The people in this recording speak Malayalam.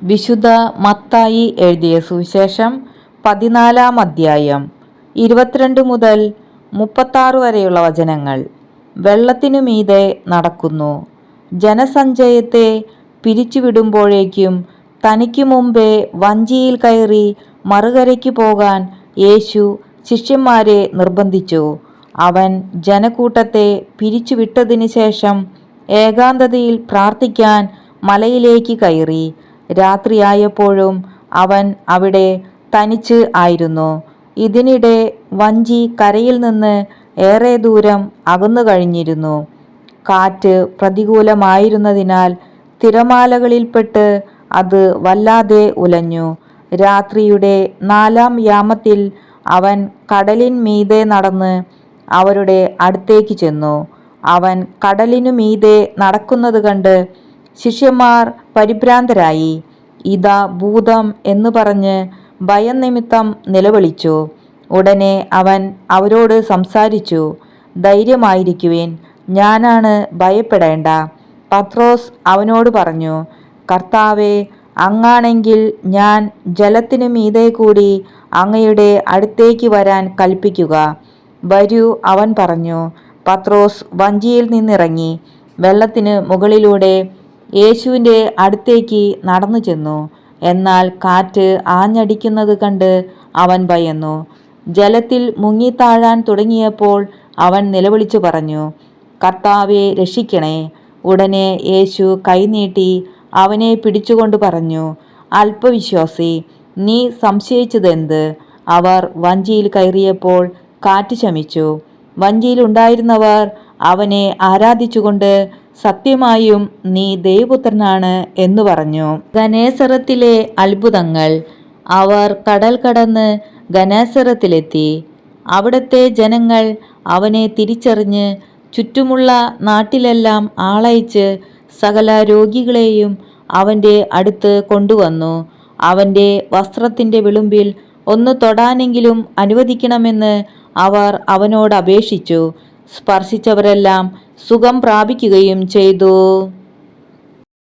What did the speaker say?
വിശുദ്ധ മത്തായി എഴുതിയ സുവിശേഷം 14 അധ്യായം 22 മുതൽ 36 വരെയുള്ള വചനങ്ങൾ. വെള്ളത്തിനു മീതെ നടക്കുന്നു. ജനസഞ്ചയത്തെ പിരിച്ചുവിടുമ്പോഴേക്കും തനിക്കു മുമ്പേ വഞ്ചിയിൽ കയറി മറുകരയ്ക്ക് പോകാൻ യേശു ശിഷ്യന്മാരെ നിർബന്ധിച്ചു. അവൻ ജനക്കൂട്ടത്തെ പിരിച്ചുവിട്ടതിന് ശേഷം ഏകാന്തതയിൽ പ്രാർത്ഥിക്കാൻ മലയിലേക്ക് കയറി. രാത്രിയായപ്പോഴും അവൻ അവിടെ തനിച്ച് ആയിരുന്നു. ഇതിനിടെ വഞ്ചി കരയിൽ നിന്ന് ഏറെ ദൂരം അകന്നു കഴിഞ്ഞിരുന്നു. കാറ്റ് പ്രതികൂലമായിരുന്നതിനാൽ തിരമാലകളിൽപ്പെട്ട് അത് വല്ലാതെ ഉലഞ്ഞു. രാത്രിയുടെ 4-ാം യാമത്തിൽ അവൻ കടലിൻ മീതെ നടന്ന് അവരുടെ അടുത്തേക്ക് ചെന്നു. അവൻ കടലിനു മീതെ നടക്കുന്നത് കണ്ട് ശിഷ്യന്മാർ പരിഭ്രാന്തരായി. ഇതാ ഭൂതം എന്നു പറഞ്ഞ് ഭയം നിമിത്തം നിലവിളിച്ചു. ഉടനെ അവൻ അവരോട് സംസാരിച്ചു, ധൈര്യമായിരിക്കുവിൻ, ഞാനാണ്, ഭയപ്പെടേണ്ട. പത്രോസ് അവനോട് പറഞ്ഞു, കർത്താവേ, അങ്ങാണെങ്കിൽ ഞാൻ ജലത്തിനു മീതെ കൂടി അങ്ങയുടെ അടുത്തേക്ക് വരാൻ കൽപ്പിക്കുക. വരൂ, അവൻ പറഞ്ഞു. പത്രോസ് വഞ്ചിയിൽ നിന്നിറങ്ങി വെള്ളത്തിന് മുകളിലൂടെ യേശുവിൻ്റെ അടുത്തേക്ക് നടന്നു ചെന്നു. എന്നാൽ കാറ്റ് ആഞ്ഞടിക്കുന്നത് കണ്ട് അവൻ ഭയന്നു. ജലത്തിൽ മുങ്ങിത്താഴാൻ തുടങ്ങിയപ്പോൾ അവൻ നിലവിളിച്ചു പറഞ്ഞു, കർത്താവേ, രക്ഷിക്കണേ. ഉടനെ യേശു കൈനീട്ടി അവനെ പിടിച്ചുകൊണ്ട് പറഞ്ഞു, അല്പവിശ്വാസി, നീ സംശയിച്ചതെന്ത്? അവർ വഞ്ചിയിൽ കയറിയപ്പോൾ കാറ്റ് ശമിച്ചു. വഞ്ചിയിലുണ്ടായിരുന്നവർ അവനെ ആരാധിച്ചുകൊണ്ട്, സത്യമായും നീ ദൈവപുത്രനാണ് എന്നു പറഞ്ഞു. ഗനേസറത്തിലെ അത്ഭുതങ്ങൾ. അവർ കടൽ കടന്ന് ഗനേസറത്തിലെത്തി. അവിടത്തെ ജനങ്ങൾ അവനെ തിരിച്ചറിഞ്ഞ് ചുറ്റുമുള്ള നാട്ടിലെല്ലാം ആളയച്ച് സകല രോഗികളെയും അവൻ്റെ അടുത്ത് കൊണ്ടുവന്നു. അവൻ്റെ വസ്ത്രത്തിൻ്റെ വിളുമ്പിൽ ഒന്ന് തൊടാനെങ്കിലും അനുവദിക്കണമെന്ന് അവർ അവനോട് അപേക്ഷിച്ചു. സ്പർശിച്ചവരെല്ലാം സുഖം പ്രാപിക്കുകയും ചെയ്തു.